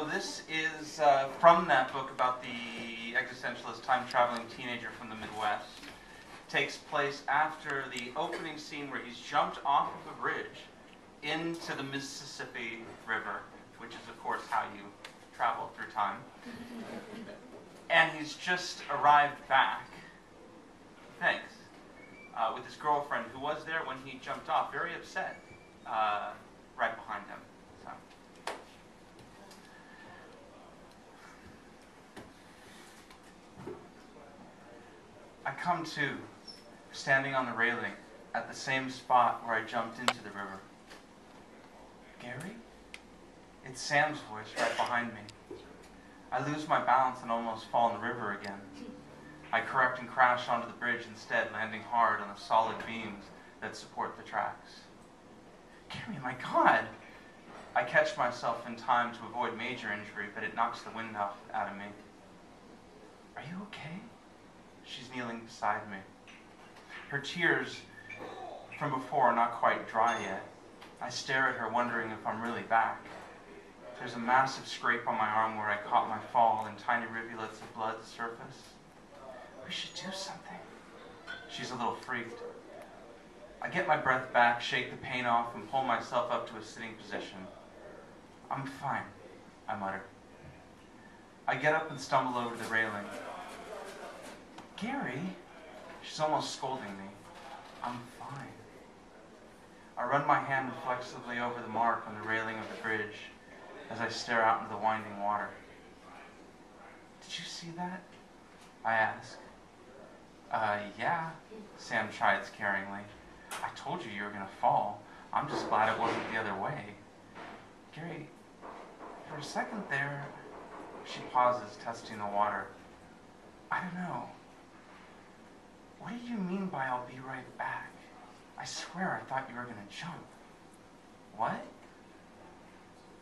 So this is from that book about the existentialist time-traveling teenager from the Midwest. Takes place after the opening scene where he's jumped off of a bridge into the Mississippi River, which is, of course, how you travel through time. And he's just arrived back, thanks, with his girlfriend, who was there when he jumped off, very upset, right behind him. So. I come to, standing on the railing at the same spot where I jumped into the river. Gary? It's Sam's voice right behind me. I lose my balance and almost fall in the river again. I correct and crash onto the bridge instead, landing hard on the solid beams that support the tracks. Gary, my God! I catch myself in time to avoid major injury, but it knocks the wind out of me. Are you okay? She's kneeling beside me. Her tears from before are not quite dry yet. I stare at her, wondering if I'm really back. There's a massive scrape on my arm where I caught my fall, and tiny rivulets of blood surface. We should do something. She's a little freaked. I get my breath back, shake the pain off, and pull myself up to a sitting position. I'm fine, I mutter. I get up and stumble over the railing. Gary? She's almost scolding me. I'm fine. I run my hand reflexively over the mark on the railing of the bridge as I stare out into the winding water. Did you see that? I ask. Yeah, Sam chides caringly. I told you you were going to fall. I'm just glad it wasn't the other way. Gary, for a second there, she pauses, testing the water. I don't know. What do you mean by I'll be right back? I swear I thought you were going to jump. What?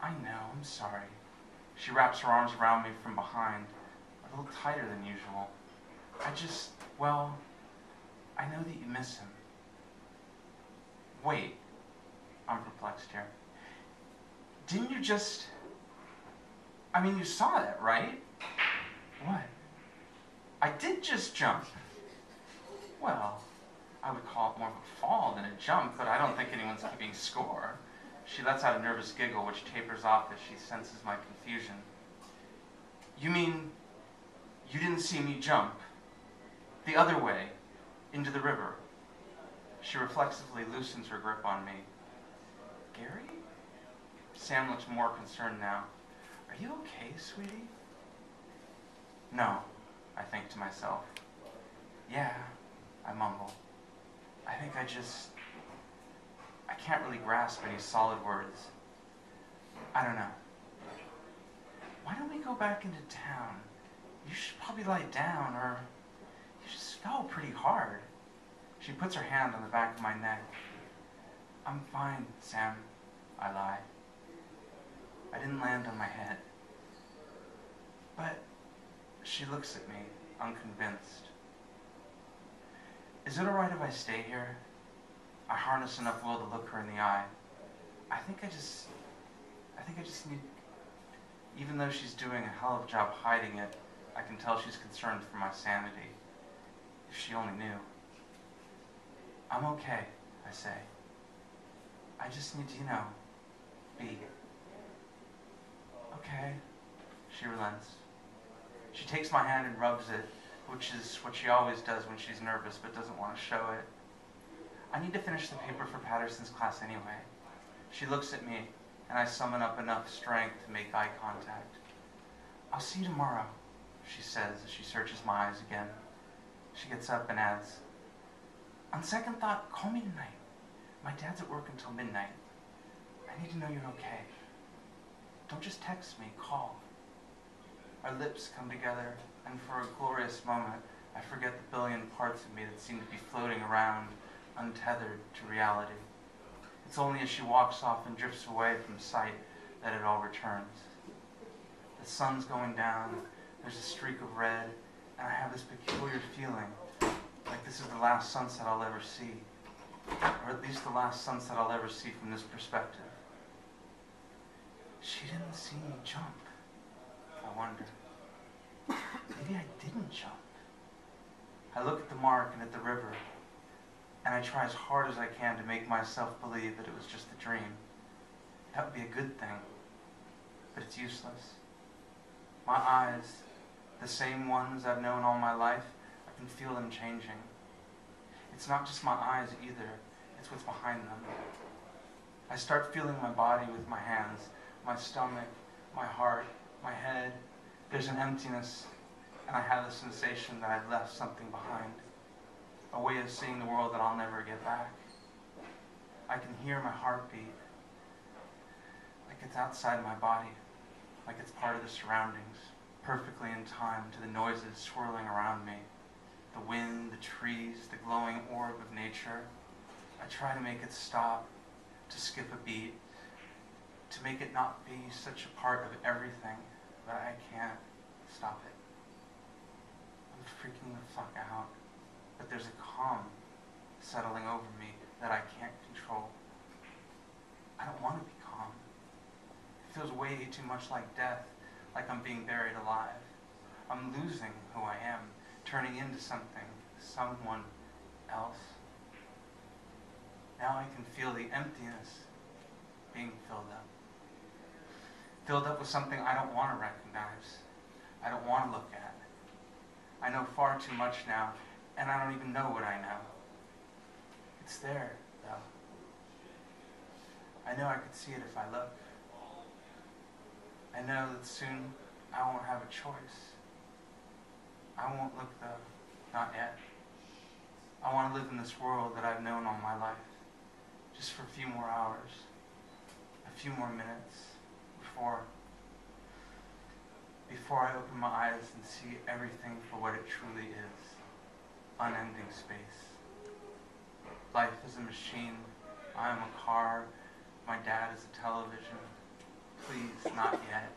I know, I'm sorry. She wraps her arms around me from behind, a little tighter than usual. Well, I know that you miss him. Wait, I'm perplexed here. Didn't you just... I mean, you saw it, right? What? I did just jump. Well, I would call it more of a fall than a jump, but I don't think anyone's keeping score. She lets out a nervous giggle, which tapers off as she senses my confusion. You mean you didn't see me jump the other way into the river? She reflexively loosens her grip on me. Gary? Sam looks more concerned now. Are you okay, sweetie? No, I think to myself. Yeah, I mumble. I think I can't really grasp any solid words. I don't know. Why don't we go back into town? You should probably lie down, or you just fell pretty hard. She puts her hand on the back of my neck. I'm fine, Sam, I lie. I didn't land on my head. But she looks at me, unconvinced. Is it all right if I stay here? I harness enough will to look her in the eye. I think I just need, even though she's doing a hell of a job hiding it, I can tell she's concerned for my sanity. If she only knew. I'm okay, I say. I just need to, be. Okay, she relents. She takes my hand and rubs it, which is what she always does when she's nervous but doesn't want to show it. I need to finish the paper for Patterson's class anyway. She looks at me, and I summon up enough strength to make eye contact. I'll see you tomorrow, she says as she searches my eyes again. She gets up and adds, on second thought, call me tonight. My dad's at work until midnight. I need to know you're okay. Don't just text me, call. Our lips come together, and for a glorious moment, I forget the billion parts of me that seem to be floating around, untethered to reality. It's only as she walks off and drifts away from sight that it all returns. The sun's going down, there's a streak of red, and I have this peculiar feeling like this is the last sunset I'll ever see, or at least the last sunset I'll ever see from this perspective. She didn't see me jump. wonder. Maybe I didn't jump. I look at the mark and at the river, and I try as hard as I can to make myself believe that it was just a dream. That would be a good thing, but it's useless. My eyes, the same ones I've known all my life, I can feel them changing. It's not just my eyes either, it's what's behind them. I start feeling my body with my hands, my stomach, my heart, my head. There's an emptiness, and I have the sensation that I've left something behind. A way of seeing the world that I'll never get back. I can hear my heartbeat, like it's outside my body, like it's part of the surroundings, perfectly in time to the noises swirling around me. The wind, the trees, the glowing orb of nature. I try to make it stop, to skip a beat, to make it not be such a part of everything, but I can't stop it. I'm freaking the fuck out, but there's a calm settling over me that I can't control. I don't want to be calm. It feels way too much like death, like I'm being buried alive. I'm losing who I am, turning into something, someone else. Now I can feel the emptiness being filled up. Filled up with something I don't want to recognize. I don't want to look at. I know far too much now, and I don't even know what I know. It's there, though. I know I could see it if I look. I know that soon I won't have a choice. I won't look, though. Not yet. I want to live in this world that I've known all my life. Just for a few more hours. A few more minutes. Before I open my eyes and see everything for what it truly is. Unending space. Life is a machine. I am a car. My dad is a television. Please, not yet.